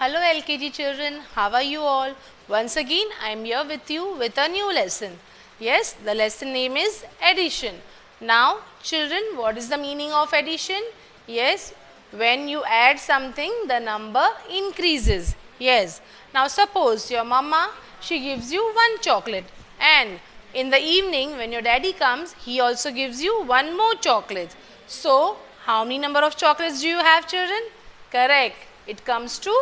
Hello LKG children, how are you all? Once again I am here with you with a new lesson. Yes, the lesson name is addition. Now children, what is the meaning of addition? Yes, when you add something the number increases. Yes, now suppose your mama, she gives you one chocolate and in the evening when your daddy comes, he also gives you one more chocolate. So how many number of chocolates do you have children? Correct, it comes to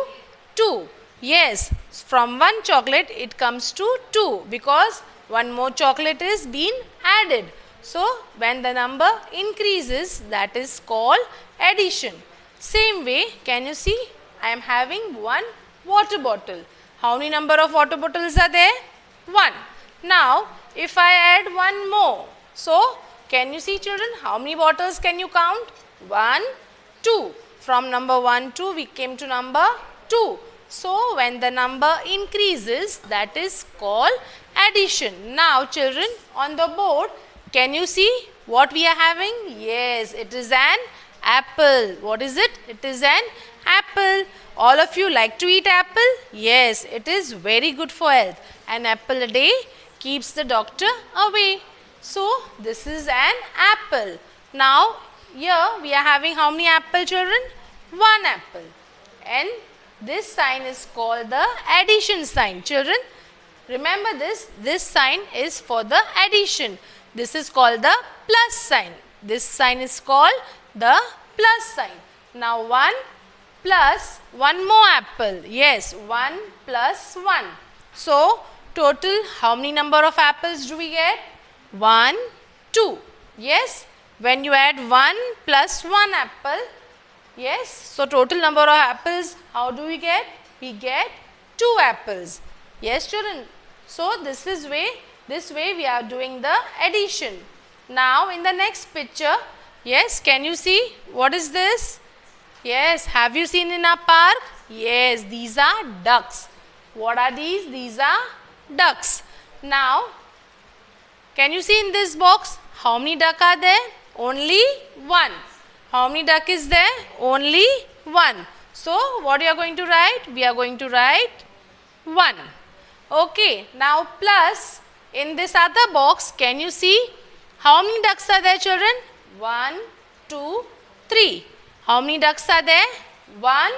2. Yes, from one chocolate it comes to 2 because one more chocolate is being added. So, when the number increases, that is called addition. Same way, can you see? I am having one water bottle. How many number of water bottles are there? 1. Now, if I add one more, so can you see children, how many bottles can you count? 1, 2. From number 1 to we came to number 2. So, when the number increases, that is called addition. Now, children, on the board, can you see what we are having? Yes, it is an apple. What is it? It is an apple. All of you like to eat apple? Yes, it is very good for health. An apple a day keeps the doctor away. So, this is an apple. Now, here we are having how many apple children? 1 apple. And this sign is called the addition sign. Children, remember this sign is for the addition. This is called the plus sign. This sign is called the plus sign. Now 1 plus 1 more apple. Yes, 1 plus 1. So, total how many number of apples do we get? 1, 2. Yes, when you add 1 plus 1 apple, yes, so total number of apples, how do we get? We get 2 apples. Yes, children. So, this way we are doing the addition. Now, in the next picture, yes, can you see what is this? Yes, have you seen in a park? Yes, these are ducks. What are these? These are ducks. Now, can you see in this box, how many ducks are there? Only 1. How many duck is there? Only 1. So, what we are going to write? We are going to write 1. Okay. Now, plus in this other box, can you see how many ducks are there children? 1, 2, 3. How many ducks are there? 1,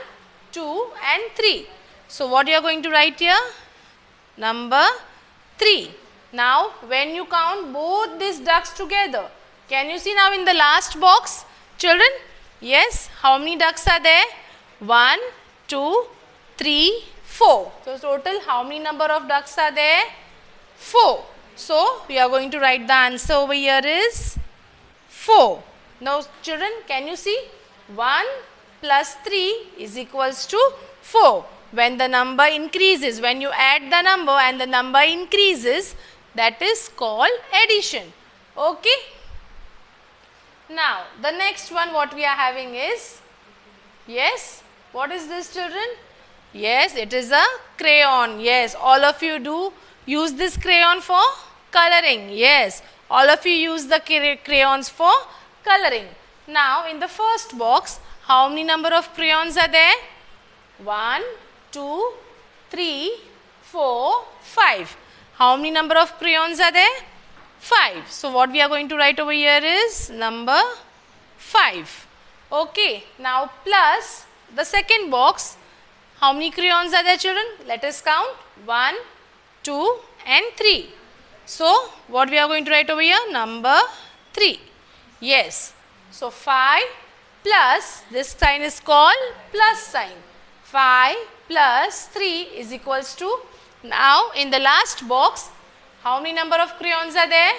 2 and 3. So, what you are going to write here? Number 3. Now, when you count both these ducks together, can you see now in the last box? Children, yes, how many ducks are there? 1, 2, 3, 4. So, total how many number of ducks are there? 4. So, we are going to write the answer over here is 4. Now, children, can you see? 1 plus 3 is equals to 4. When the number increases, when you add the number and the number increases, that is called addition. Okay. Now, the next one what we are having is, yes, what is this children? Yes, it is a crayon. Yes, all of you do use this crayon for coloring. Yes, all of you use the crayons for coloring. Now, in the first box, how many number of crayons are there? 1, 2, 3, 4, 5. How many number of crayons are there? 5. So, what we are going to write over here is number 5. Okay. Now, plus the second box, how many crayons are there children? Let us count 1, 2 and 3. So, what we are going to write over here? Number 3. Yes. So, 5 plus, this sign is called plus sign. 5 plus 3 is equals to, now in the last box, how many number of crayons are there?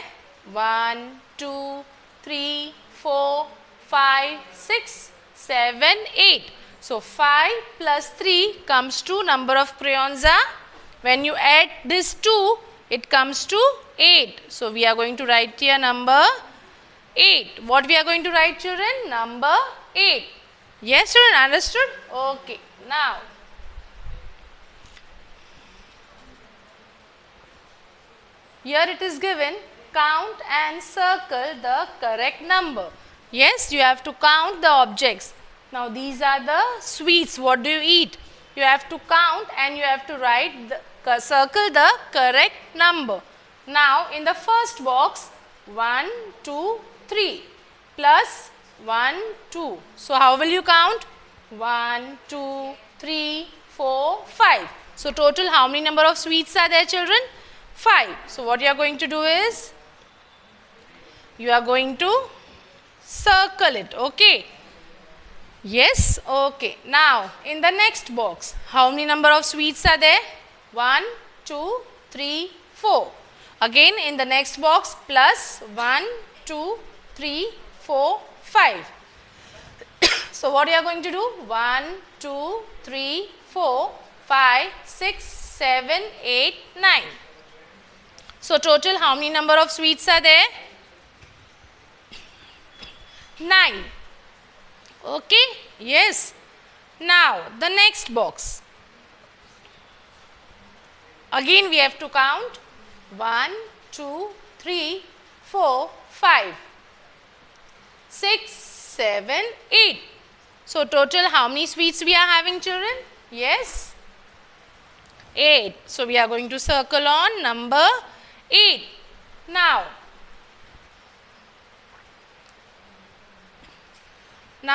1, 2, 3, 4, 5, 6, 7, 8. So, 5 plus 3 comes to number of crayons are, when you add this 2, it comes to 8. So, we are going to write here number 8. What we are going to write children? Number 8. Yes children, understood? Okay. Now, here it is given, count and circle the correct number. Yes, you have to count the objects. Now, these are the sweets. What do you eat? you have to count and you have to circle the correct number. Now in the first box, 1, 2, 3 plus 1, 2. So how will you count? 1, 2, 3, 4, 5. So total how many number of sweets are there, children? 5. So what you are going to do is, you are going to circle it, okay? Yes, okay. Now in the next box, how many number of sweets are there? 1, 2, 3, 4. Again in the next box, plus 1, 2, 3, 4, 5. So what you are going to do? 1, 2, 3, 4, 5, 6, 7, 8, 9. So total how many number of sweets are there? 9. Okay, yes. Now the next box. Again we have to count 1, 2, 3, 4, 5, 6, 7, 8. So total how many sweets we are having, children? Yes, 8. So we are going to circle on number 8. Now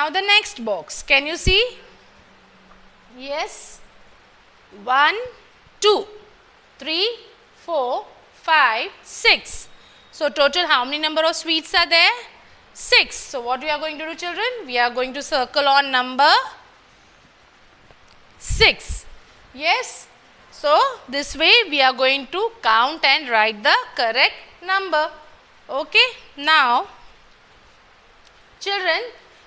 the next box, can you see? Yes, 1, 2, 3, 4, 5, 6. So total how many number of sweets are there? 6. So what we are going to do, children? We are going to circle on number 6. Yes. So this way we are going to count and write the correct number. Okay. Now children,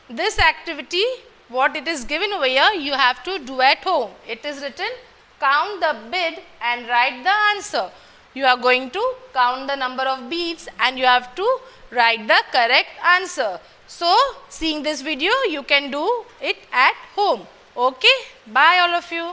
this activity, what it is given over here, you have to do at home. It is written, count the bead and write the answer. You are going to count the number of beads and you have to write the correct answer. So seeing this video, you can do it at home. Okay. Bye all of you.